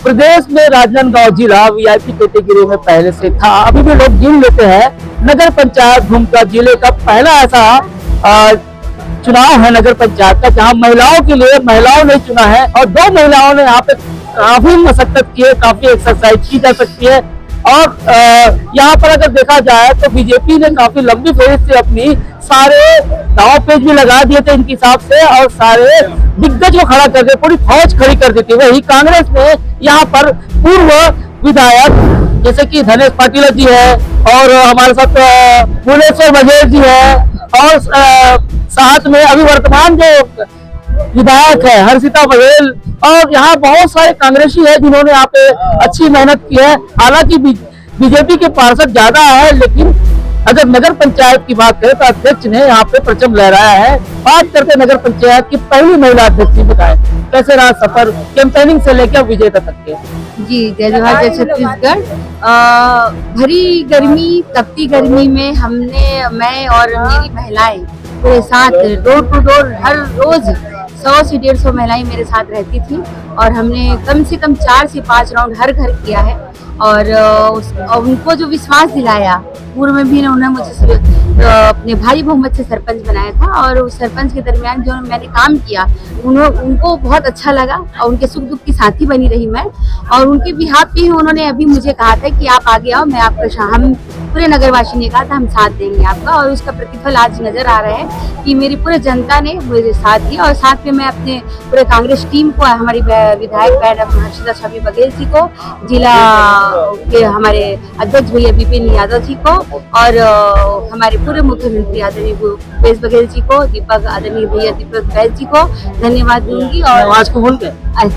प्रदेश में राजनांदगांव जिला VIP category में पहले से था, अभी भी लोग गिन लेते हैं। नगर पंचायत भूमिका जिले का पहला ऐसा चुनाव है नगर पंचायत का जहां महिलाओं के लिए महिलाओं ने चुना है और 2 महिलाओं ने यहाँ पे काफी मशक्कत की है, काफी एक्सरसाइज की जा सकती है। और यहाँ पर अगर देखा जाए तो बीजेपी ने काफी लंबी फेज से अपनी सारे दाव पेज भी लगा दिए थे इनके हिसाब से और सारे दिग्गज को खड़ा कर दिया, पूरी फौज खड़ी कर दी थी। वही कांग्रेस ने यहाँ पर पूर्व विधायक जैसे कि धनेश पाटिल जी है और हमारे साथ भुवनेश्वर बघेल जी है और साथ में अभी वर्तमान जो विधायक है हर्षिता बघेल और यहाँ बहुत सारे कांग्रेसी है जिन्होंने यहाँ पे अच्छी मेहनत की है। हालांकि बीजेपी के पार्षद ज्यादा है, लेकिन अगर नगर पंचायत की बात करें तो अध्यक्ष ने यहाँ पे परचम लहराया है। बात करते नगर पंचायत की पहली महिला अध्यक्ष बताए कैसे रहा सफर कैंपेनिंग से लेकर विजेता तक के। जी जय जवाहर जय छत्तीसगढ़। भरी गर्मी तपती गर्मी में मैं और मेरी महिलाएं पूरे साथ डोर टू डोर हर रोज 100 से 150 महिलाएं मेरे साथ रहती थी और हमने कम से कम 4 से 5 राउंड हर घर किया है और उनको जो विश्वास दिलाया पूर्व में भी उन्होंने मुझे अपने भाई बहुमत से सरपंच बनाया था और उस सरपंच के दरमियान जो मैंने काम किया उनको बहुत अच्छा लगा और उनके सुख दुख की साथी बनी रही मैं। और उनके बिहाफ पे उन्होंने अभी मुझे कहा था कि आप आगे आओ, मैं आपका हम पूरे नगरवासी ने कहा था हम साथ देंगे आपका और उसका प्रतिफल आज नजर आ रहा है कि मेरी पूरे जनता ने मुझे साथ दिया। और साथ में मैं अपने पूरे कांग्रेस टीम को, हमारी विधायक मैडम हर्षिता बघेल जी को, जिला के हमारे अध्यक्ष भैया विपिन यादव जी को और हमारे पूरे मुख्यमंत्री आदरणीय भूपेश बघेल जी को, दीपक आदरणीय भैया दीपक बैस जी को धन्यवाद दूंगी और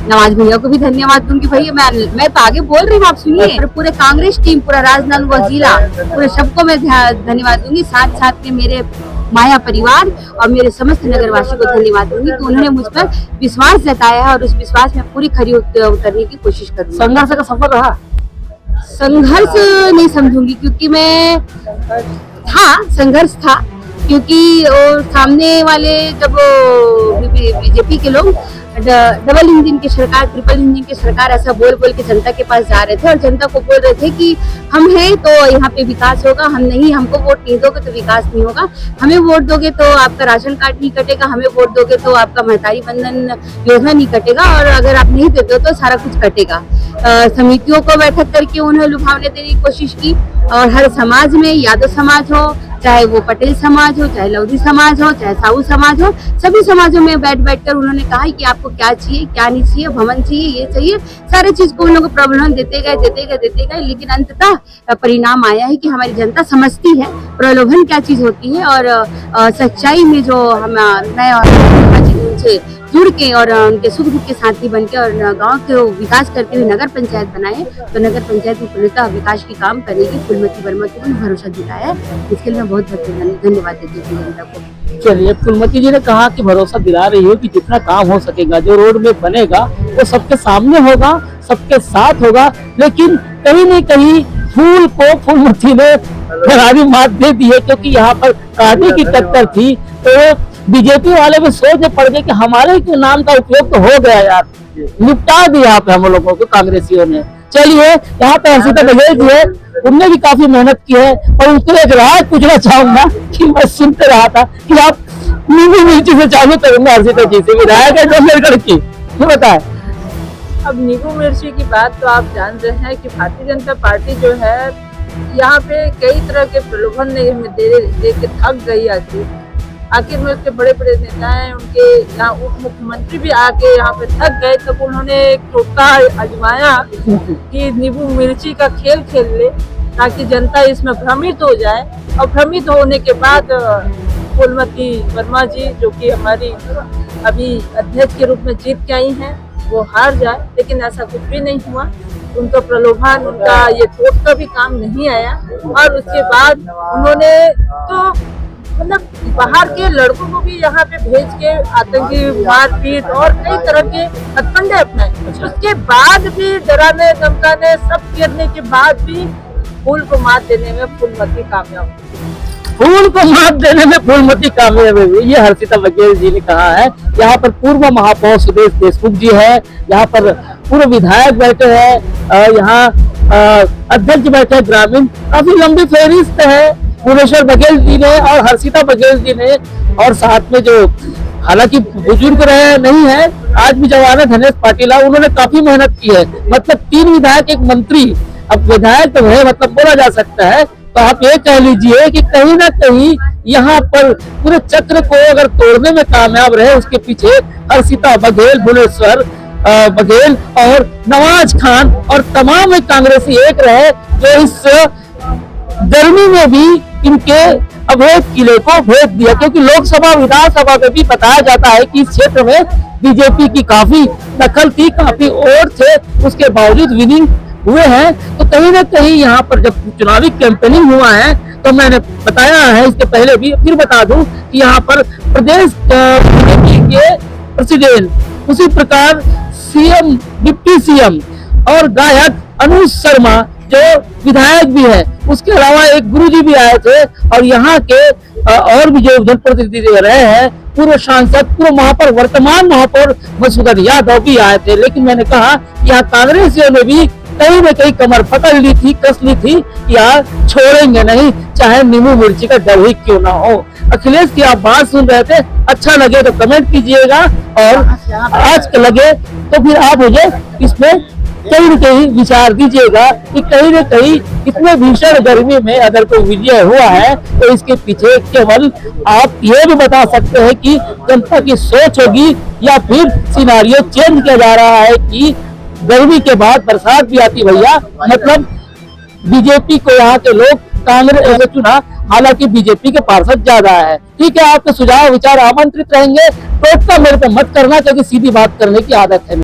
नवाज भैया को भी धन्यवाद दूंगी। भैया मैं तो आगे बोल रही हूँ, आप सुनिए। पूरे कांग्रेस टीम, पूरा राजनांदगांव जिला, पूरे सबको मैं धन्यवाद दूंगी। साथ साथ में मेरे माया परिवार और मेरे समस्त नगरवासी को धन्यवाद दूंगी कि उन्होंने मुझ पर विश्वास जताया है और उस विश्वास में पूरी खरी उतरने की कोशिश करूंगी। संघर्ष का सफर रहा? संघर्ष नहीं समझूंगी क्योंकि संघर्ष था क्योंकि सामने वाले जब बीजेपी के लोग डबल इंजन की सरकार, ट्रिपल इंजन की सरकार ऐसा बोल के जनता के पास जा रहे थे और जनता को बोल रहे थे कि हम हैं तो यहाँ पे विकास होगा, हम नहीं, हमको वोट नहीं दोगे तो विकास नहीं होगा, हमें वोट दोगे तो आपका राशन कार्ड नहीं कटेगा, हमें वोट दोगे तो आपका महतारी बंधन योजना नहीं कटेगा और अगर आप नहीं देते हो तो सारा कुछ कटेगा। समितियों को बैठक करके उन्हें लुभावने देने की कोशिश की और हर समाज में, यादव समाज हो, चाहे वो पटेल समाज हो, चाहे लवदी समाज हो, चाहे साहू समाज हो, सभी समाजों में बैठ कर उन्होंने कहा कि आपको क्या चाहिए, क्या नहीं चाहिए, भवन चाहिए, ये चाहिए, सारे चीज को उन लोगों को प्रलोभन देते गए। लेकिन अंततः परिणाम आया है कि हमारी जनता समझती है प्रलोभन क्या चीज होती है और सच्चाई में जो मैं और उनसे जुड़ के और उनके सुख दुख के साथी बन के और गांव के विकास करते हुए नगर पंचायत बनाए तो नगर पंचायत में पूर्णतः विकास की काम करेगी। फूलमती वर्मा को भरोसा दिलाया है, इसके लिए मैं बहुत धन्यवाद देती हूँ जनता को। चलिए, फूलमती जी ने कहा कि भरोसा दिला रही हो कि जितना काम हो सकेगा, जो रोड में बनेगा वो सबके सामने होगा, सबके साथ होगा। लेकिन कहीं न कहीं फूल को फूलमती ने करारी मात दे दी है क्योंकि यहाँ पर कांटे की टक्कर थी तो बीजेपी वाले भी सोच में पड़ गए कि हमारे के नाम का उपयोग तो हो गया यार, निपटा दिया यहाँ पे हम लोगों को कांग्रेसियों ने। चलिए, यहाँ पे हर्षिता बघेल जी है, उनने भी काफी मेहनत की है और उनको एक राय पूछना चाहूंगा कि मैं सुनते रहा था कि आप नींबू मिर्ची से चालू करूंगा हर्षिता जी से, विधायक है डोंगरगढ़ की, ये बताए। अब नींबू मिर्ची की बात तो आप जान रहे हैं कि भारतीय जनता पार्टी जो है यहाँ पे कई तरह के प्रलोभन दे के थक गई। आखिर में उसके बड़े बड़े नेता हैं, उनके यहाँ उप मुख्यमंत्री भी आके यहाँ पे थक गए तब उन्होंने एक टोटका आजमाया कि नींबू मिर्ची का खेल खेल ले ताकि जनता इसमें भ्रमित हो जाए और भ्रमित होने के बाद फूलमती वर्मा जी जो कि हमारी अभी अध्यक्ष के रूप में जीत के आई हैं वो हार जाए। लेकिन ऐसा कुछ भी नहीं हुआ, उनका प्रलोभन, उनका ये टोटका भी काम नहीं आया और उसके बाद उन्होंने तो मतलब बाहर के लड़कों को भी यहाँ पे भेज के आतंकी मारपीट और कई तरह के हथकंडे अपनाए। उसके बाद भी डराने धमकाने सब करने के बाद भी फूल को मात देने में फूलमती कामयाब। फूल को मात देने में फूलमती कामयाब हुई, ये हर्षिता बघेल जी ने कहा है। यहाँ पर पूर्व महापौर सुदेश देशमुख जी है, यहाँ पर पूर्व विधायक बैठे हैं, यहाँ अध्यक्ष बैठे ग्रामीण, काफी लंबी फहरिस्त है भुवनेश्वर बघेल जी ने और हर्षिता बघेल जी ने। और साथ में जो हालांकि बुजुर्ग रहे नहीं है, आज भी जवान है धनेश पाटिल, उन्होंने काफी मेहनत की है। मतलब 3 विधायक, 1 मंत्री, अब विधायक तो है मतलब बोला जा सकता है। तो आप ये कह लीजिए कि कहीं ना कहीं यहाँ पर पूरे चक्र को अगर तोड़ने में कामयाब रहे, उसके पीछे हर्षिता बघेल, भुवनेश्वर बघेल और नवाज खान और तमाम कांग्रेसी एक रहे जो इस गर्मी में भी इनके अवैध किले को भेज दिया। क्योंकि लोकसभा विधानसभा में भी बताया जाता है कि इस क्षेत्र में बीजेपी की काफी दखल थी, काफी वोट थे, उसके बावजूद विनिंग हुए हैं। तो कहीं ना कहीं यहाँ पर जब चुनावी कैंपेनिंग हुआ है तो मैंने बताया है इसके पहले भी, फिर बता दूं कि यहाँ पर प्रदेश बीजेपी के प्रेसिडेंट, उसी प्रकार सीएम, डिप्टी सीएम और गायक अनुज शर्मा जो विधायक भी है, उसके अलावा एक गुरुजी भी आए थे और यहाँ के और भी जो जनप्रतिनिधि रहे हैं, पूर्व सांसद, पूर्व महापौर, वर्तमान महापौर मधुसूदन यादव भी आए थे। लेकिन मैंने कहा यहाँ कांग्रेसियों ने भी कहीं न कहीं कमर पकड़ ली थी, कस ली थी, यार छोड़ेंगे नहीं, चाहे नींबू मिर्ची का डर ही क्यों ना हो। अखिलेश की आप बात सुन रहे थे, अच्छा लगे तो कमेंट कीजिएगा और आज लगे तो फिर आप मुझे इसमें कहीं न कहीं विचार दीजिएगा कि कहीं न कहीं इतने भीषण गर्मी में अगर कोई विजय हुआ है तो इसके पीछे केवल आप ये भी बता सकते हैं कि जनता की सोच होगी या फिर सिनारियो चेंज किया जा रहा है कि गर्मी के बाद बरसात भी आती भैया। मतलब बीजेपी को यहाँ के लोग कांग्रेस से चुना, हालांकि बीजेपी के पार्षद ज्यादा है। ठीक है, आपके सुझाव विचार आमंत्रित रहेंगे, टोटका मेरे पे मत करना क्योंकि सीधी बात करने की आदत है।